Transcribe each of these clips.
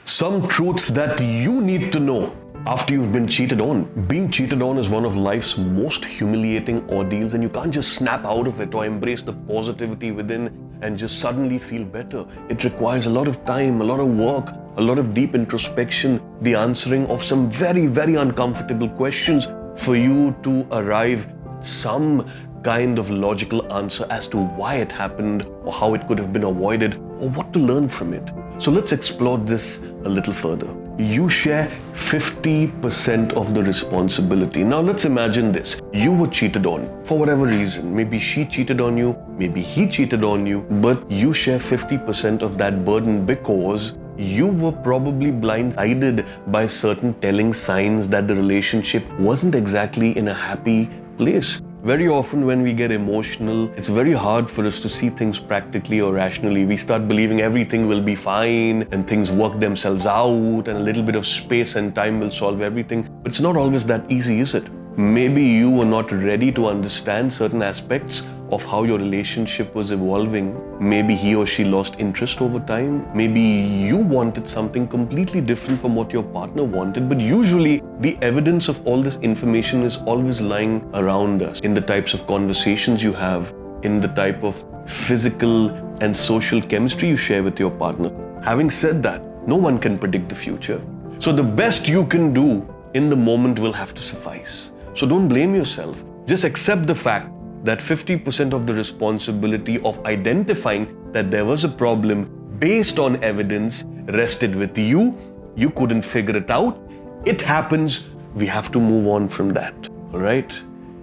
Some truths that you need to know after you've been cheated on. Being cheated on is one of life's most humiliating ordeals, and you can't just snap out of it or embrace the positivity within and just suddenly feel better. It requires a lot of time, a lot of work, a lot of deep introspection, the answering of some very, very uncomfortable questions for you to arrive some kind of logical answer as to why it happened or how it could have been avoided or what to learn from it. So let's explore this a little further. You share 50% of the responsibility. Now let's imagine this. You were cheated on for whatever reason. Maybe she cheated on you, maybe he cheated on you, but you share 50% of that burden because you were probably blindsided by certain telling signs that the relationship wasn't exactly in a happy place. Very often when we get emotional, it's very hard for us to see things practically or rationally. We start believing everything will be fine and things work themselves out and a little bit of space and time will solve everything. But it's not always that easy, is it? Maybe you were not ready to understand certain aspects of how your relationship was evolving. Maybe he or she lost interest over time. Maybe you wanted something completely different from what your partner wanted. But usually the evidence of all this information is always lying around us in the types of conversations you have, in the type of physical and social chemistry you share with your partner. Having said that, no one can predict the future. So the best you can do in the moment will have to suffice. So don't blame yourself. Just accept the fact that 50% of the responsibility of identifying that there was a problem based on evidence rested with you. You couldn't figure it out. It happens. We have to move on from that. All right?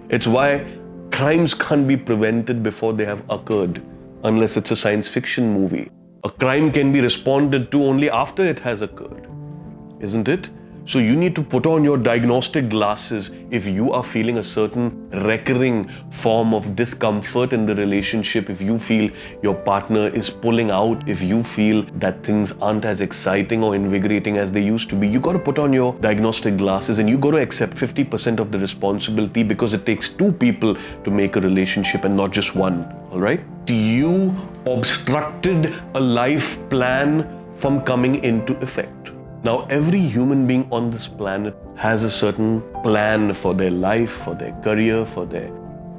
It's why crimes can't be prevented before they have occurred, unless it's a science fiction movie. A crime can be responded to only after it has occurred, isn't it? So you need to put on your diagnostic glasses if you are feeling a certain recurring form of discomfort in the relationship, if you feel your partner is pulling out, if you feel that things aren't as exciting or invigorating as they used to be. You got to put on your diagnostic glasses and you got to accept 50% of the responsibility, because it takes two people to make a relationship and not just one. All right? You obstructed a life plan from coming into effect. Now, every human being on this planet has a certain plan for their life, for their career, for their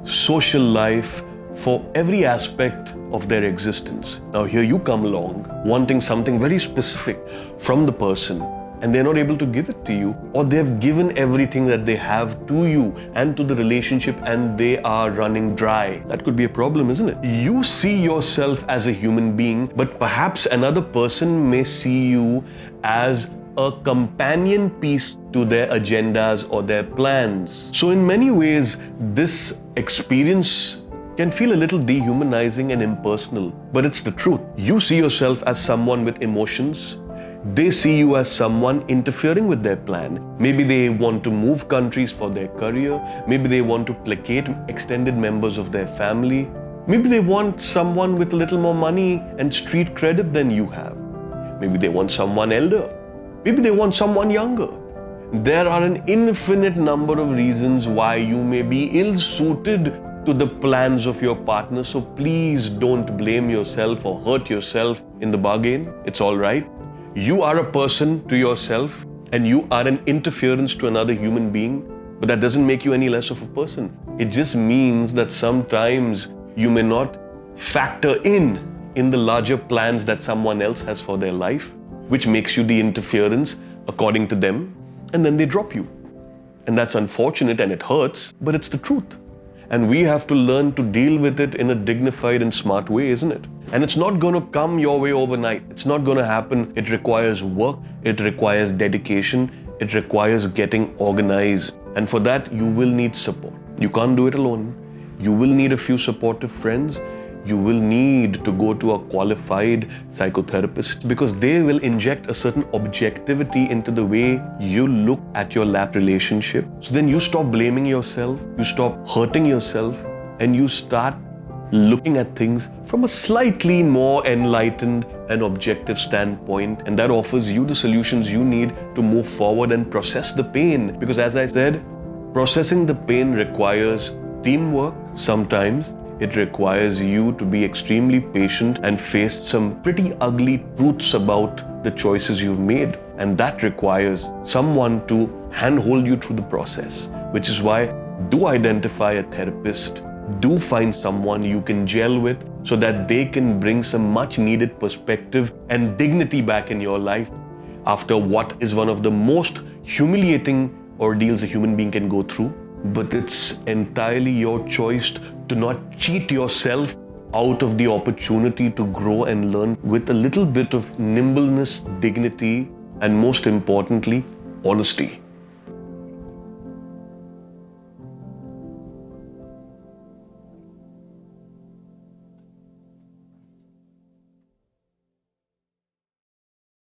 social life, for every aspect of their existence. Now, here you come along wanting something very specific from the person, and they're not able to give it to you, or they've given everything that they have to you and to the relationship and they are running dry. That could be a problem, isn't it? You see yourself as a human being, but perhaps another person may see you as a companion piece to their agendas or their plans. So in many ways, this experience can feel a little dehumanizing and impersonal, but it's the truth. You see yourself as someone with emotions. They see you as someone interfering with their plan. Maybe they want to move countries for their career. Maybe they want to placate extended members of their family. Maybe they want someone with a little more money and street credit than you have. Maybe they want someone elder. Maybe they want someone younger. There are an infinite number of reasons why you may be ill-suited to the plans of your partner. So please don't blame yourself or hurt yourself in the bargain. It's all right. You are a person to yourself and you are an interference to another human being, but that doesn't make you any less of a person. It just means that sometimes you may not factor in the larger plans that someone else has for their life, which makes you the interference according to them, and then they drop you. And that's unfortunate and it hurts, but it's the truth. And we have to learn to deal with it in a dignified and smart way, isn't it? And it's not going to come your way overnight. It's not going to happen. It requires work. It requires dedication. It requires getting organized. And for that, you will need support. You can't do it alone. You will need a few supportive friends. You will need to go to a qualified psychotherapist, because they will inject a certain objectivity into the way you look at your lap relationship. So then you stop blaming yourself, you stop hurting yourself, and you start looking at things from a slightly more enlightened and objective standpoint. And that offers you the solutions you need to move forward and process the pain. Because as I said, processing the pain requires teamwork sometimes. It requires you to be extremely patient and face some pretty ugly truths about the choices you've made. And that requires someone to handhold you through the process, which is why do identify a therapist, do find someone you can gel with so that they can bring some much needed perspective and dignity back in your life after what is one of the most humiliating ordeals a human being can go through. But it's entirely your choice to not cheat yourself out of the opportunity to grow and learn with a little bit of nimbleness, dignity, and most importantly, honesty.